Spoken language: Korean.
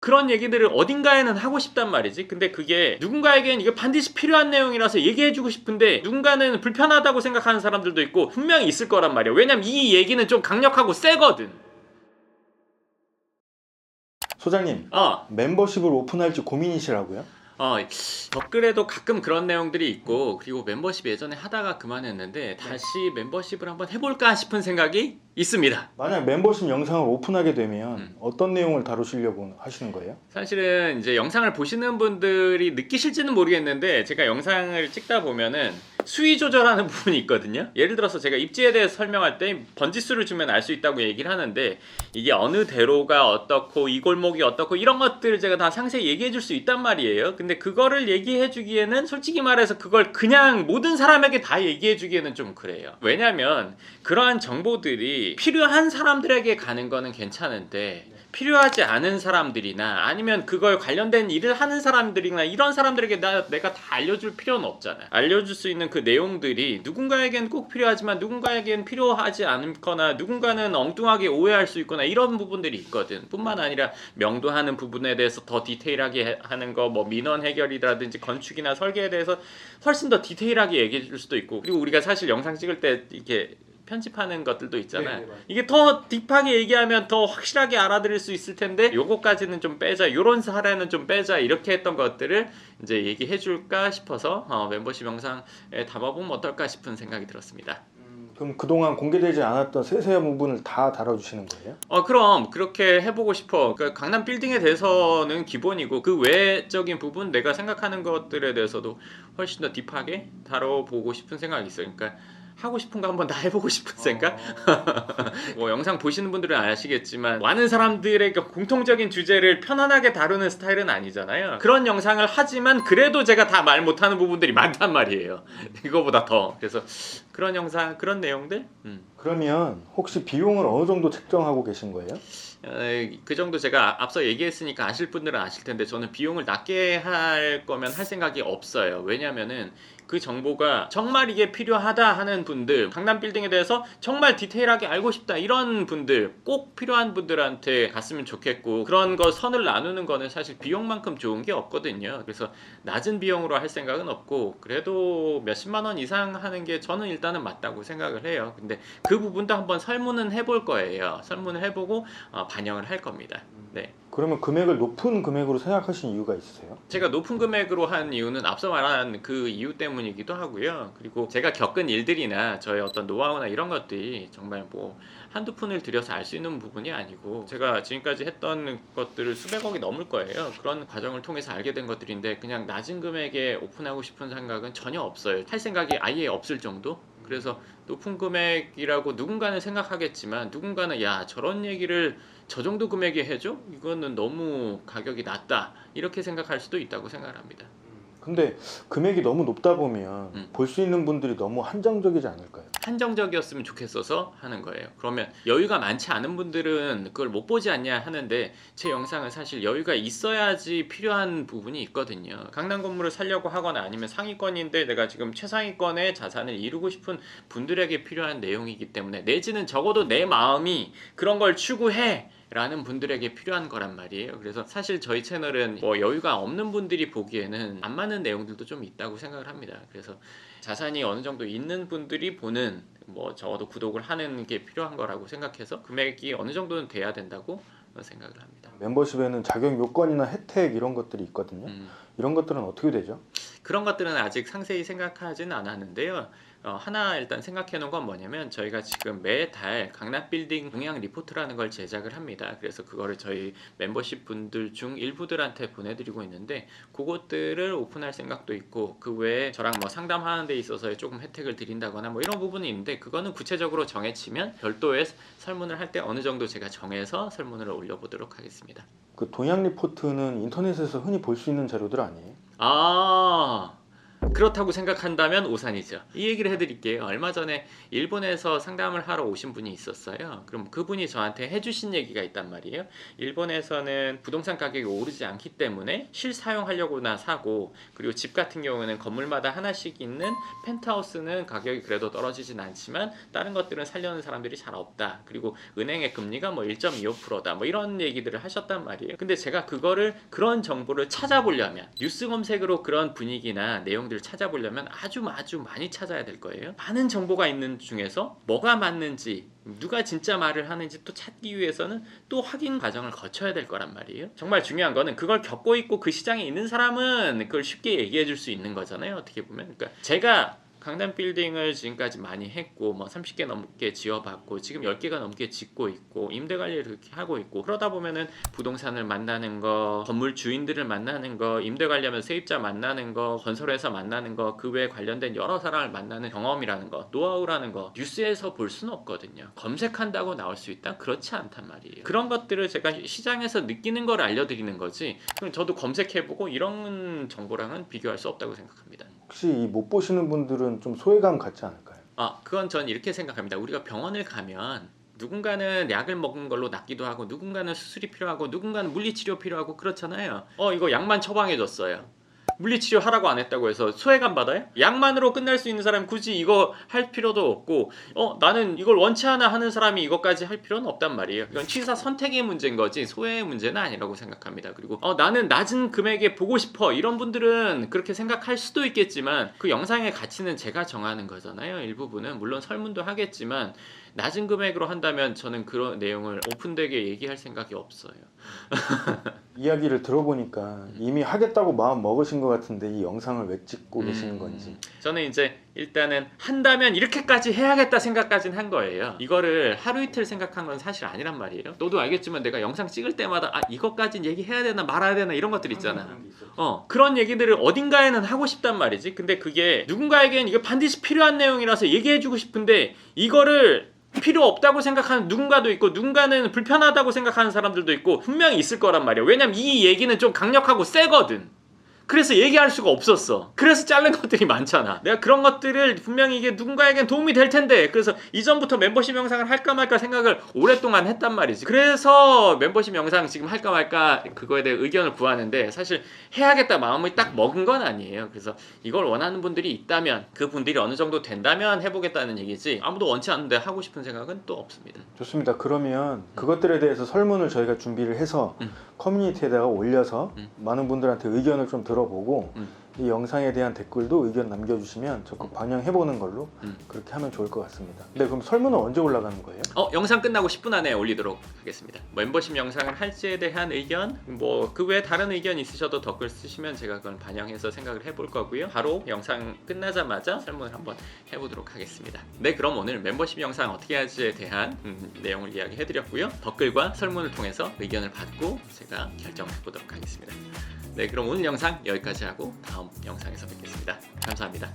그런 얘기들을 어딘가에는 하고 싶단 말이지. 근데 그게 누군가에겐 이거 반드시 필요한 내용이라서 얘기해주고 싶은데 누군가는 불편하다고 생각하는 사람들도 있고 분명히 있을 거란 말이야. 왜냐면 이 얘기는 좀 강력하고 세거든. 소장님, 어. 멤버십을 오픈할지 고민이시라고요? 댓글에도 가끔 그런 내용들이 있고, 그리고 멤버십 예전에 하다가 그만했는데 다시 멤버십을 한번 해볼까 싶은 생각이 있습니다. 만약 멤버십 영상을 오픈하게 되면 음. 어떤 내용을 다루시려고 하시는 거예요? 사실은 이제 영상을 보시는 분들이 느끼실지는 모르겠는데, 제가 영상을 찍다 보면은 수위 조절하는 부분이 있거든요. 예를 들어서 제가 입지에 대해서 설명할 때 번지수를 주면 알 수 있다고 얘기를 하는데, 이게 어느 대로가 어떻고 이 골목이 어떻고 이런 것들을 제가 다 상세히 얘기해 줄 수 있단 말이에요. 근데 그거를 얘기해 주기에는 솔직히 말해서 그걸 그냥 모든 사람에게 다 얘기해 주기에는 좀 그래요. 왜냐면 그러한 정보들이 필요한 사람들에게 가는 거는 괜찮은데, 필요하지 않은 사람들이나 아니면 그걸 관련된 일을 하는 사람들이나 이런 사람들에게 내가 다 알려줄 필요는 없잖아요. 알려줄 수 있는 그 내용들이 누군가에겐 꼭 필요하지만 누군가에겐 필요하지 않거나 누군가는 엉뚱하게 오해할 수 있거나 이런 부분들이 있거든. 뿐만 아니라 명도하는 부분에 대해서 더 디테일하게 하는 거, 뭐 민원 해결이라든지 건축이나 설계에 대해서 훨씬 더 디테일하게 얘기해 줄 수도 있고, 그리고 우리가 사실 영상 찍을 때 이렇게 편집하는 것들도 있잖아요. 이게 더 딥하게 얘기하면 더 확실하게 알아들을 수 있을 텐데 요거까지는 좀 빼자, 요런 사례는 좀 빼자, 이렇게 했던 것들을 이제 얘기해 줄까 싶어서 멤버십 영상에 담아보면 어떨까 싶은 생각이 들었습니다. 그럼 그동안 공개되지 않았던 세세한 부분을 다 다뤄주시는 거예요? 그럼 그렇게 해보고 싶어. 그러니까 강남 빌딩에 대해서는 기본이고 그 외적인 부분, 내가 생각하는 것들에 대해서도 훨씬 더 딥하게 다뤄보고 싶은 생각이 있어요. 그러니까 하고 싶은 거 한번 다 해보고 싶은 생각? 뭐 영상 보시는 분들은 아시겠지만 많은 사람들의 공통적인 주제를 편안하게 다루는 스타일은 아니잖아요. 그런 영상을 하지만 그래도 제가 다 말 못하는 부분들이 많단 말이에요. 이거보다 더. 그래서 그런 영상, 그런 내용들? 그러면 혹시 비용을 어느 정도 책정하고 계신 거예요? 그 정도 제가 앞서 얘기했으니까 아실 분들은 아실 텐데, 저는 비용을 낮게 할 거면 할 생각이 없어요. 왜냐면은 그 정보가 정말 이게 필요하다 하는 분들, 강남 빌딩에 대해서 정말 디테일하게 알고 싶다 이런 분들, 꼭 필요한 분들한테 갔으면 좋겠고, 그런 거 선을 나누는 거는 사실 비용만큼 좋은 게 없거든요. 그래서 낮은 비용으로 할 생각은 없고, 그래도 몇십만 원 이상 하는 게 저는 일단은 맞다고 생각을 해요. 근데 그 부분도 한번 설문은 해볼 거예요. 설문을 해보고 반영을 할 겁니다. 네. 그러면 금액을 높은 금액으로 생각하신 이유가 있으세요? 제가 높은 금액으로 한 이유는 앞서 말한 그 이유 때문이기도 하고요. 그리고 제가 겪은 일들이나 저의 어떤 노하우나 이런 것들이 정말 뭐 한두 푼을 들여서 알 수 있는 부분이 아니고, 제가 지금까지 했던 것들을 수백억이 넘을 거예요. 그런 과정을 통해서 알게 된 것들인데, 그냥 낮은 금액에 오픈하고 싶은 생각은 전혀 없어요. 할 생각이 아예 없을 정도? 그래서 높은 금액이라고 누군가는 생각하겠지만, 누군가는 야, 저런 얘기를 저 정도 금액에 해줘? 이거는 너무 가격이 낮다, 이렇게 생각할 수도 있다고 생각합니다. 근데 금액이 너무 높다 보면 음. 볼 수 있는 분들이 너무 한정적이지 않을까요? 한정적이었으면 좋겠어서 하는 거예요. 그러면 여유가 많지 않은 분들은 그걸 못 보지 않냐 하는데, 제 영상은 사실 여유가 있어야지 필요한 부분이 있거든요. 강남 건물을 살려고 하거나 아니면 상위권인데 내가 지금 최상위권의 자산을 이루고 싶은 분들에게 필요한 내용이기 때문에, 내지는 적어도 내 마음이 그런 걸 추구해 라는 분들에게 필요한 거란 말이에요. 그래서 사실 저희 채널은 뭐 여유가 없는 분들이 보기에는 안 맞는 내용들도 좀 있다고 생각을 합니다. 그래서 자산이 어느 정도 있는 분들이 보는, 뭐 적어도 구독을 하는 게 필요한 거라고 생각해서 금액이 어느 정도는 돼야 된다고 생각을 합니다. 멤버십에는 자격 요건이나 혜택 이런 것들이 있거든요. 이런 것들은 어떻게 되죠? 그런 것들은 아직 상세히 생각하지는 않았는데요. 하나 일단 생각해 놓은 건 뭐냐면, 저희가 지금 매달 강남 빌딩 동향 리포트라는 걸 제작을 합니다. 그래서 그거를 저희 멤버십 분들 중 일부들한테 보내드리고 있는데, 그것들을 오픈할 생각도 있고, 그 외에 저랑 뭐 상담하는 데 있어서 조금 혜택을 드린다거나 뭐 이런 부분이 있는데, 그거는 구체적으로 정해지면 별도의 설문을 할 때 어느 정도 제가 정해서 설문을 올려보도록 하겠습니다. 그 동향 리포트는 인터넷에서 흔히 볼 수 있는 자료들 아니에요? 그렇다고 생각한다면 오산이죠. 이 얘기를 해드릴게요. 얼마 전에 일본에서 상담을 하러 오신 분이 있었어요. 그럼 그분이 저한테 해주신 얘기가 있단 말이에요. 일본에서는 부동산 가격이 오르지 않기 때문에 실사용하려고나 사고, 그리고 집 같은 경우는 건물마다 하나씩 있는 펜트하우스는 가격이 그래도 떨어지진 않지만 다른 것들은 살려는 사람들이 잘 없다. 그리고 은행의 금리가 뭐 1.25%다. 뭐 이런 얘기들을 하셨단 말이에요. 근데 제가 그런 정보를 찾아보려면 뉴스 검색으로 그런 분위기나 내용들을 찾아보려면 아주 많이 찾아야 될 거예요. 많은 정보가 있는 중에서 뭐가 맞는지, 누가 진짜 말을 하는지 또 찾기 위해서는 또 확인 과정을 거쳐야 될 거란 말이에요. 정말 중요한 거는 그걸 겪고 있고 그 시장에 있는 사람은 그걸 쉽게 얘기해 줄 수 있는 거잖아요. 어떻게 보면. 그러니까 제가 강남 빌딩을 지금까지 많이 했고 뭐 30개 넘게 지어봤고 지금 10개가 넘게 짓고 있고 임대 관리를 그렇게 하고 있고, 그러다 보면은 부동산을 만나는 거, 건물 주인들을 만나는 거, 임대 관리하면서 세입자 만나는 거, 건설회사 만나는 거, 그 외에 관련된 여러 사람을 만나는 경험이라는 거, 노하우라는 거 뉴스에서 볼 수는 없거든요. 검색한다고 나올 수 있다? 그렇지 않단 말이에요. 그런 것들을 제가 시장에서 느끼는 걸 알려드리는 거지, 그럼 저도 검색해보고 이런 정보랑은 비교할 수 없다고 생각합니다. 혹시 이 못 보시는 분들은 좀 소외감 갖지 않을까요? 그건 전 이렇게 생각합니다. 우리가 병원을 가면 누군가는 약을 먹은 걸로 낫기도 하고, 누군가는 수술이 필요하고, 누군가는 물리치료 필요하고 그렇잖아요. 이거 약만 처방해줬어요. 물리치료 하라고 안 했다고 해서 소외감 받아요? 약만으로 끝날 수 있는 사람이 굳이 이거 할 필요도 없고, 나는 이걸 원치 않아 하는 사람이 이것까지 할 필요는 없단 말이에요. 이건 취사 선택의 문제인 거지 소외의 문제는 아니라고 생각합니다. 그리고 나는 낮은 금액에 보고 싶어, 이런 분들은 그렇게 생각할 수도 있겠지만 그 영상의 가치는 제가 정하는 거잖아요. 일부분은 물론 설문도 하겠지만 낮은 금액으로 한다면 저는 그런 내용을 오픈되게 얘기할 생각이 없어요. 이야기를 들어보니까 이미 하겠다고 마음 먹으신 것 같은데 이 영상을 왜 찍고 계시는 건지. 저는 이제 일단은 한다면 이렇게까지 해야겠다 생각까지는 한 거예요. 이거를 하루 이틀 생각한 건 사실 아니란 말이에요. 너도 알겠지만 내가 영상 찍을 때마다 이것까진 얘기해야 되나 말아야 되나 이런 것들 있잖아. 그런 얘기들을 어딘가에는 하고 싶단 말이지. 근데 그게 누군가에겐 이게 반드시 필요한 내용이라서 얘기해주고 싶은데 이거를 필요 없다고 생각하는 누군가도 있고, 누군가는 불편하다고 생각하는 사람들도 있고 분명히 있을 거란 말이야. 왜냐면 이 얘기는 좀 강력하고 세거든. 그래서 얘기할 수가 없었어. 그래서 자른 것들이 많잖아. 내가 그런 것들을 분명히 이게 누군가에겐 도움이 될 텐데, 그래서 이전부터 멤버십 영상을 할까 말까 생각을 오랫동안 했단 말이지. 그래서 멤버십 영상 지금 할까 말까 그거에 대해 의견을 구하는데, 사실 해야겠다 마음을 딱 먹은 건 아니에요. 그래서 이걸 원하는 분들이 있다면, 그 분들이 어느 정도 된다면 해보겠다는 얘기지, 아무도 원치 않는데 하고 싶은 생각은 또 없습니다. 좋습니다. 그러면 그것들에 대해서 설문을 저희가 준비를 해서 커뮤니티에다가 올려서 많은 분들한테 의견을 좀 들어보고 이 영상에 대한 댓글도 의견 남겨주시면 적극 반영해보는 걸로 그렇게 하면 좋을 것 같습니다. 네, 그럼 설문은 언제 올라가는 거예요? 영상 끝나고 10분 안에 올리도록 하겠습니다. 멤버십 영상을 할지에 대한 의견, 뭐 그 외에 다른 의견 있으셔도 댓글 쓰시면 제가 그걸 반영해서 생각을 해볼 거고요. 바로 영상 끝나자마자 설문을 한번 해보도록 하겠습니다. 네, 그럼 오늘 멤버십 영상 어떻게 할지에 대한 내용을 이야기해드렸고요. 댓글과 설문을 통해서 의견을 받고 제가 결정을 해보도록 하겠습니다. 네, 그럼 오늘 영상 여기까지 하고 다음 영상에서 뵙겠습니다. 감사합니다.